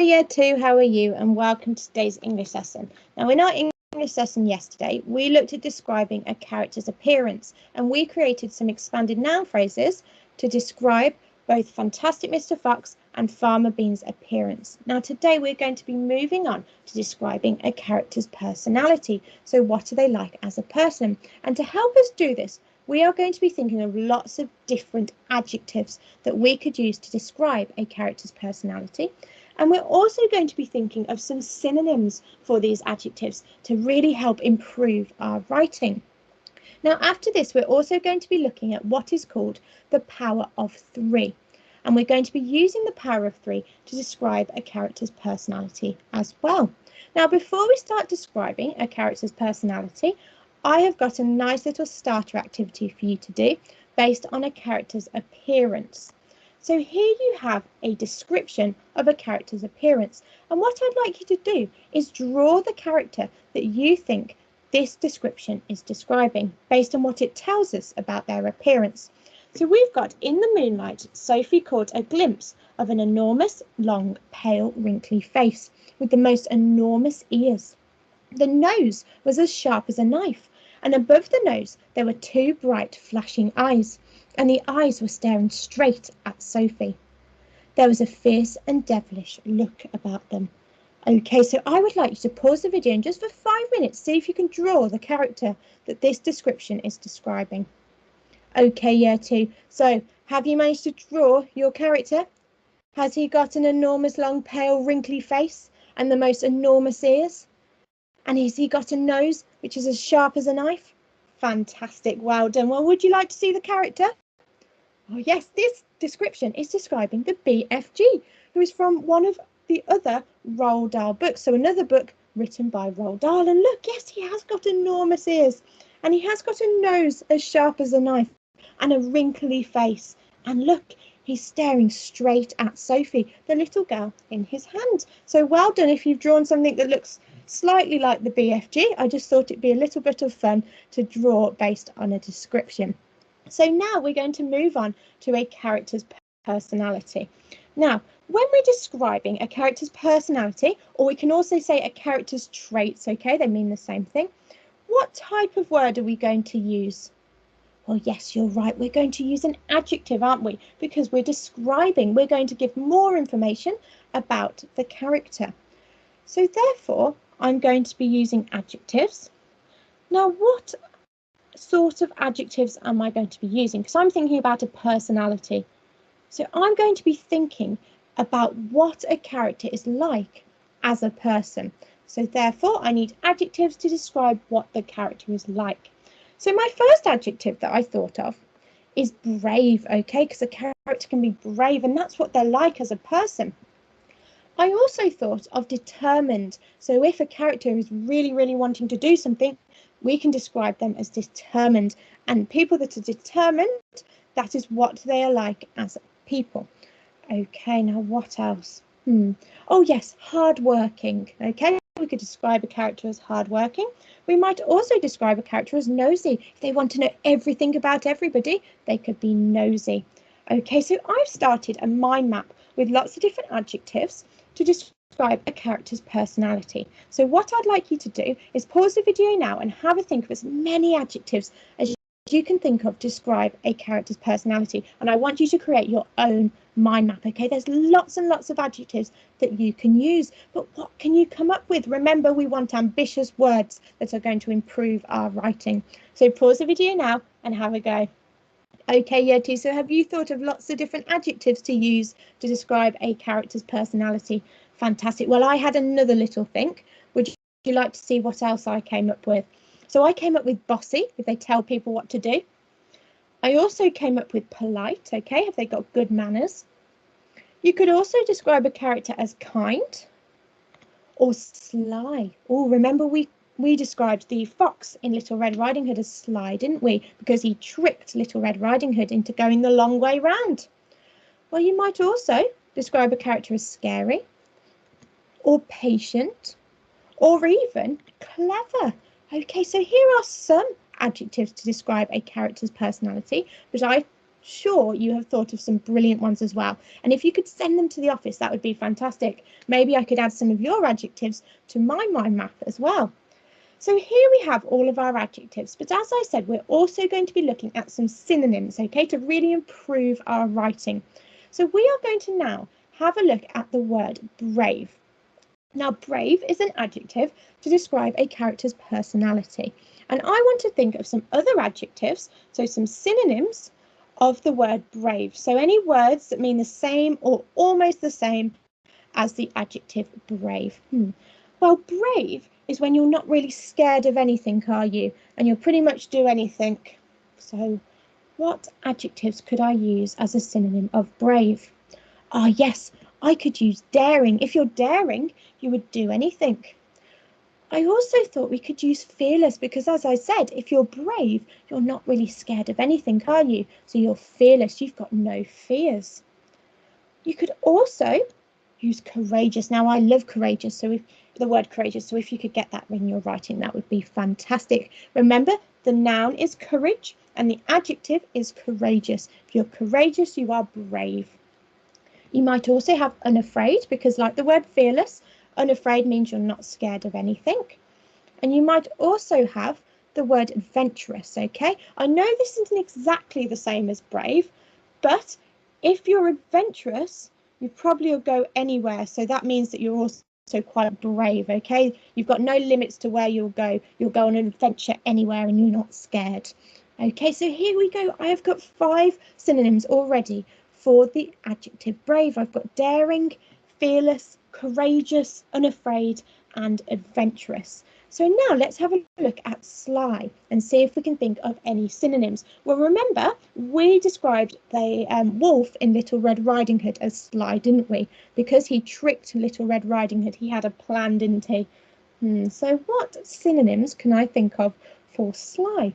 Year 2, how are you? And welcome to today's English lesson. Now, in our English lesson yesterday, we looked at describing a character's appearance, and we created some expanded noun phrases to describe both Fantastic Mr. Fox and Farmer Bean's appearance. Now, today we're going to be moving on to describing a character's personality. So what are they like as a person? And to help us do this, we are going to be thinking of lots of different adjectives that we could use to describe a character's personality. And we're also going to be thinking of some synonyms for these adjectives to really help improve our writing. Now, after this, we're also going to be looking at what is called the power of three. And we're going to be using the power of three to describe a character's personality as well. Now, before we start describing a character's personality, I have got a nice little starter activity for you to do based on a character's appearance. So here you have a description of a character's appearance. And what I'd like you to do is draw the character that you think this description is describing based on what it tells us about their appearance. So we've got in the moonlight, Sophie caught a glimpse of an enormous, long, pale, wrinkly face with the most enormous ears. The nose was as sharp as a knife, and above the nose there were two bright, flashing eyes, and the eyes were staring straight at Sophie. There was a fierce and devilish look about them. Okay, so I would like you to pause the video and just for 5 minutes see if you can draw the character that this description is describing. Okay, Year 2. So, have you managed to draw your character? Has he got an enormous, long, pale, wrinkly face and the most enormous ears? And has he got a nose which is as sharp as a knife? Fantastic, well done. Well, would you like to see the character? Oh yes, this description is describing the BFG, who is from one of the other Roald Dahl books. So another book written by Roald Dahl. And look, yes, he has got enormous ears. And he has got a nose as sharp as a knife and a wrinkly face. And look, he's staring straight at Sophie, the little girl, in his hand. So well done if you've drawn something that looks slightly like the BFG. I just thought it'd be a little bit of fun to draw based on a description. So now we're going to move on to a character's personality. Now, when we're describing a character's personality, or we can also say a character's traits, okay, they mean the same thing. What type of word are we going to use? Well, yes, you're right. We're going to use an adjective, aren't we? Because we're describing, we're going to give more information about the character. So therefore, I'm going to be using adjectives. Now, what sort of adjectives am I going to be using? Because I'm thinking about a personality. So I'm going to be thinking about what a character is like as a person. So therefore, I need adjectives to describe what the character is like. So my first adjective that I thought of is brave, okay? Because a character can be brave, and that's what they're like as a person. I also thought of determined. So if a character is really, really wanting to do something, we can describe them as determined. And people that are determined, that is what they are like as people. Okay, now what else? Oh yes, hardworking. Okay, we could describe a character as hardworking. We might also describe a character as nosy. If they want to know everything about everybody, they could be nosy. Okay, so I've started a mind map with lots of different adjectives to describe a character's personality. So what I'd like you to do is pause the video now and have a think of as many adjectives as you can think of to describe a character's personality. And I want you to create your own mind map, okay? There's lots and lots of adjectives that you can use, but what can you come up with? Remember, we want ambitious words that are going to improve our writing. So pause the video now and have a go. Okay, Year 2, so have you thought of lots of different adjectives to use to describe a character's personality? Fantastic. Well, I had another little think. Would you like to see what else I came up with? So I came up with bossy, if they tell people what to do. I also came up with polite, okay, if they got good manners. You could also describe a character as kind or sly. Oh, remember we described the fox in Little Red Riding Hood as sly, didn't we? Because he tricked Little Red Riding Hood into going the long way round. Well, you might also describe a character as scary or patient or even clever. Okay, so here are some adjectives to describe a character's personality, but I sure you have thought of some brilliant ones as well. And if you could send them to the office, that would be fantastic. Maybe I could add some of your adjectives to my mind map as well. So here we have all of our adjectives, but as I said, we're also going to be looking at some synonyms, okay, to really improve our writing. So we are going to now have a look at the word brave. Now, brave is an adjective to describe a character's personality. And I want to think of some other adjectives, so some synonyms of the word brave. So any words that mean the same or almost the same as the adjective brave. Well, brave is when you're not really scared of anything, are you? And you'll pretty much do anything. So what adjectives could I use as a synonym of brave? Ah, yes, I could use daring. If you're daring, you would do anything. I also thought we could use fearless because, as I said, if you're brave, you're not really scared of anything, are you? So you're fearless. You've got no fears. You could also use courageous. Now, I love courageous, so if the word courageous, so if you could get that when you're writing, that would be fantastic. Remember, the noun is courage and the adjective is courageous. If you're courageous, you are brave. You might also have unafraid because, like the word fearless, unafraid means you're not scared of anything. And you might also have the word adventurous, okay? I know this isn't exactly the same as brave, but if you're adventurous, you probably will go anywhere. So that means that you're also quite brave, okay? You've got no limits to where you'll go. You'll go on an adventure anywhere and you're not scared. Okay, so here we go. I have got 5 synonyms already for the adjective brave. I've got daring, fearless, courageous, unafraid, and adventurous. So now let's have a look at sly and see if we can think of any synonyms. Well, remember, we described the wolf in Little Red Riding Hood as sly, didn't we? Because he tricked Little Red Riding Hood. He had a plan, didn't he? So what synonyms can I think of for sly?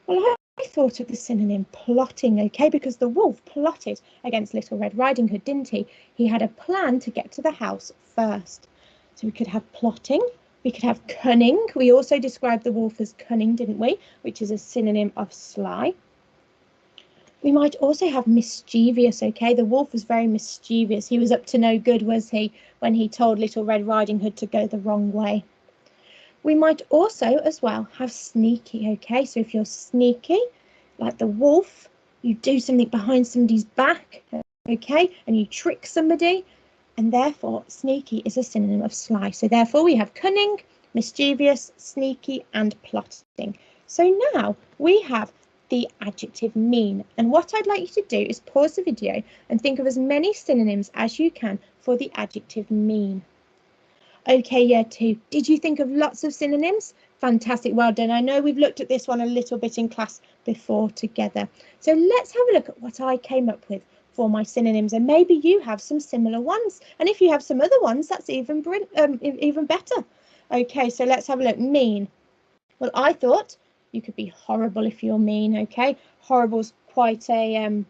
Well, I thought of the synonym plotting, okay, because the wolf plotted against Little Red Riding Hood, didn't he? He had a plan to get to the house first. So we could have plotting. We could have cunning. We also described the wolf as cunning, didn't we? Which is a synonym of sly. We might also have mischievous, okay? The wolf was very mischievous. He was up to no good, was he, when he told Little Red Riding Hood to go the wrong way. We might also as well have sneaky, okay? So if you're sneaky, like the wolf, you do something behind somebody's back, okay? And you trick somebody. And therefore, sneaky is a synonym of sly. So therefore, we have cunning, mischievous, sneaky, and plotting. So now we have the adjective mean. And what I'd like you to do is pause the video and think of as many synonyms as you can for the adjective mean. Okay, year 2, did you think of lots of synonyms? Fantastic, well done. I know we've looked at this one a little bit in class before together. So let's have a look at what I came up with for my synonyms, and maybe you have some similar ones, and if you have some other ones, that's even better. Okay, so let's have a look. Mean. Well, I thought you could be horrible if you're mean. Okay, horrible's quite a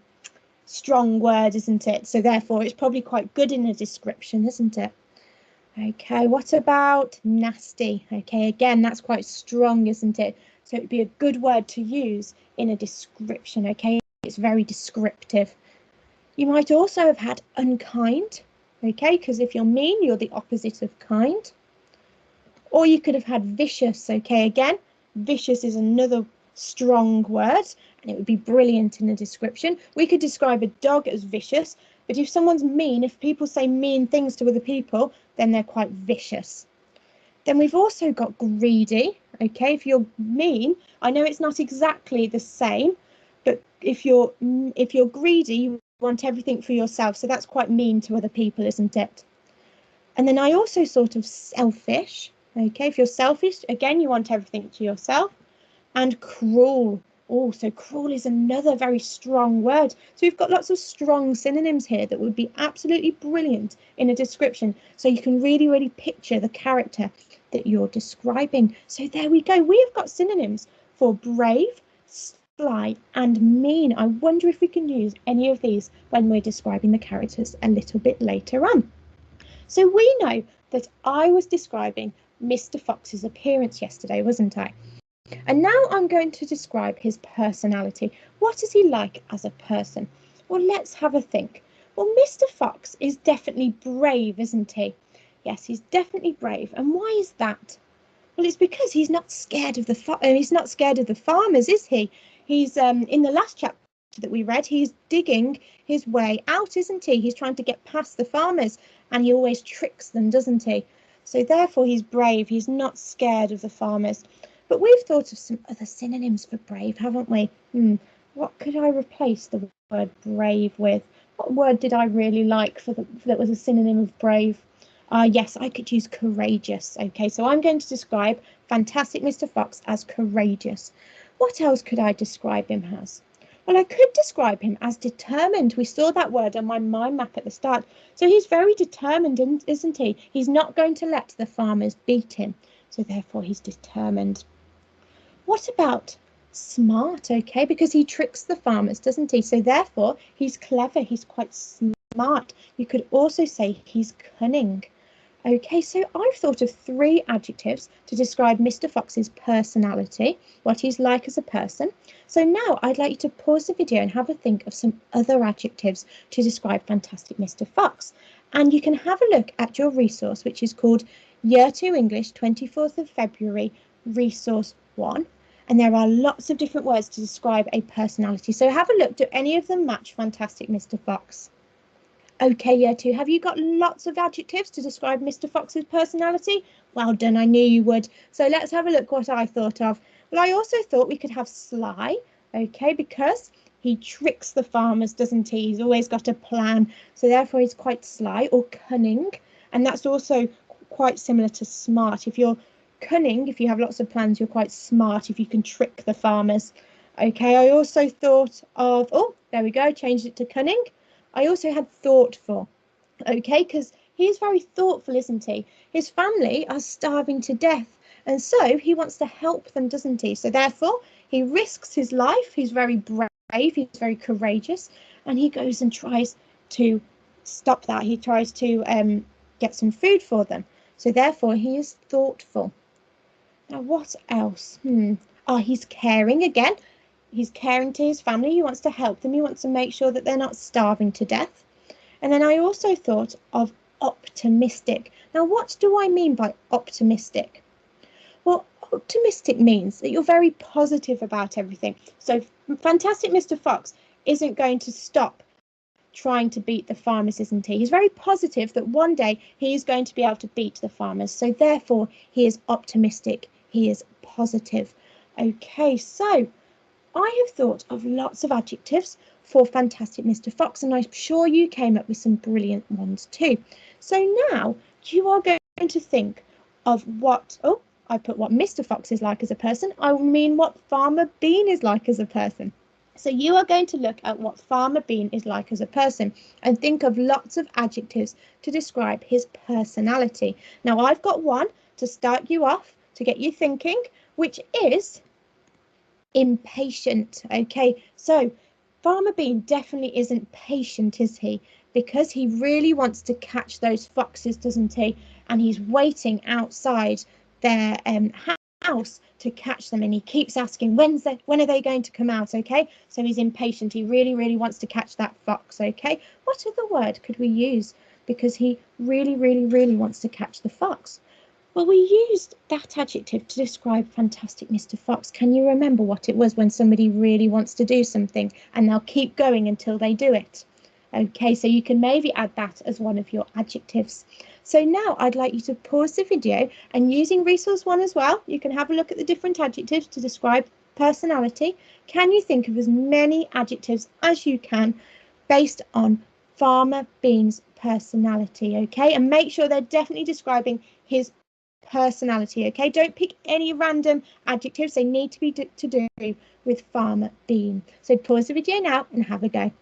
strong word, isn't it? So therefore it's probably quite good in a description, isn't it? Okay, what about nasty? Okay, again, that's quite strong, isn't it? So it'd be a good word to use in a description. Okay, it's very descriptive. You might also have had unkind, okay, because if you're mean, you're the opposite of kind. Or you could have had vicious, okay, again, vicious is another strong word, and it would be brilliant in a description. We could describe a dog as vicious, but if someone's mean, if people say mean things to other people, then they're quite vicious. Then we've also got greedy, okay, if you're mean, I know it's not exactly the same, but if you're greedy, you want everything for yourself, so that's quite mean to other people, isn't it? And then I also sort of selfish, okay, if you're selfish, again, you want everything to yourself. And cruel. Oh, so cruel is another very strong word. So we've got lots of strong synonyms here that would be absolutely brilliant in a description. So you can really, really picture the character that you're describing. So there we go. We have got synonyms for brave, sly, and mean. I wonder if we can use any of these when we're describing the characters a little bit later on. So we know that I was describing Mr. Fox's appearance yesterday, wasn't I? And now I'm going to describe his personality. What is he like as a person? Well, let's have a think. Well, Mr. Fox is definitely brave, isn't he? Yes, he's definitely brave. And why is that? Well, it's because he's not scared of the farmers, is he? He's in the last chapter that we read, he's digging his way out, isn't he? He's trying to get past the farmers, and he always tricks them, doesn't he? So therefore he's brave. He's not scared of the farmers. But we've thought of some other synonyms for brave, haven't we? What could I replace the word brave with? What word did I really like that was a synonym of brave? Yes, I could use courageous. Okay, so I'm going to describe Fantastic Mr. Fox as courageous. What else could I describe him as? Well, I could describe him as determined. We saw that word on my mind map at the start. So he's very determined, isn't he? He's not going to let the farmers beat him. So therefore he's determined. What about smart? Okay, because he tricks the farmers, doesn't he? So therefore he's clever. He's quite smart. You could also say he's cunning. Okay, so I've thought of 3 adjectives to describe Mr. Fox's personality, what he's like as a person. So now I'd like you to pause the video and have a think of some other adjectives to describe Fantastic Mr. Fox. And you can have a look at your resource, which is called Year 2 English, 24th of February, Resource 1. And there are lots of different words to describe a personality. So have a look, do any of them match Fantastic Mr. Fox? Okay, Year 2, have you got lots of adjectives to describe Mr. Fox's personality? Well done, I knew you would. So let's have a look what I thought of. Well, I also thought we could have sly, okay, because he tricks the farmers, doesn't he? He's always got a plan, so therefore he's quite sly, or cunning, and that's also quite similar to smart. If you're cunning, if you have lots of plans, you're quite smart if you can trick the farmers. Okay, I also thought of, oh, there we go, changed it to cunning. I also had thoughtful, okay, because he's very thoughtful, isn't he? His family are starving to death, and so he wants to help them, doesn't he? So therefore, he risks his life. He's very brave, he's very courageous, and he goes and tries to stop that. He tries to get some food for them. So therefore, he is thoughtful. Now, what else? He's caring again. He's caring to his family. He wants to help them. He wants to make sure that they're not starving to death. And then I also thought of optimistic. Now, what do I mean by optimistic? Well, optimistic means that you're very positive about everything. So Fantastic Mr. Fox isn't going to stop trying to beat the farmers, isn't he? He's very positive that one day he is going to be able to beat the farmers. So therefore, he is optimistic. He is positive. Okay, so I have thought of lots of adjectives for Fantastic Mr. Fox, and I'm sure you came up with some brilliant ones too. So now you are going to think of what Mr. Fox is like as a person. I mean what Farmer Bean is like as a person. So you are going to look at what Farmer Bean is like as a person and think of lots of adjectives to describe his personality. Now I've got one to start you off, to get you thinking, which is impatient. Okay, so Farmer Bean definitely isn't patient, is he? Because he really wants to catch those foxes, doesn't he? And he's waiting outside their house to catch them, and he keeps asking when are they going to come out? Okay, so he's impatient. He really wants to catch that fox. Okay, what other word could we use because he really wants to catch the fox? Well, we used that adjective to describe Fantastic Mr. Fox. Can you remember what it was when somebody really wants to do something and they'll keep going until they do it? Okay, so you can maybe add that as one of your adjectives. So now I'd like you to pause the video, and using resource 1 as well, you can have a look at the different adjectives to describe personality. Can you think of as many adjectives as you can based on Farmer Bean's personality? Okay, and make sure they're definitely describing his personality. Okay, don't pick any random adjectives. They need to be to do with Farmer Bean. So pause the video now and have a go.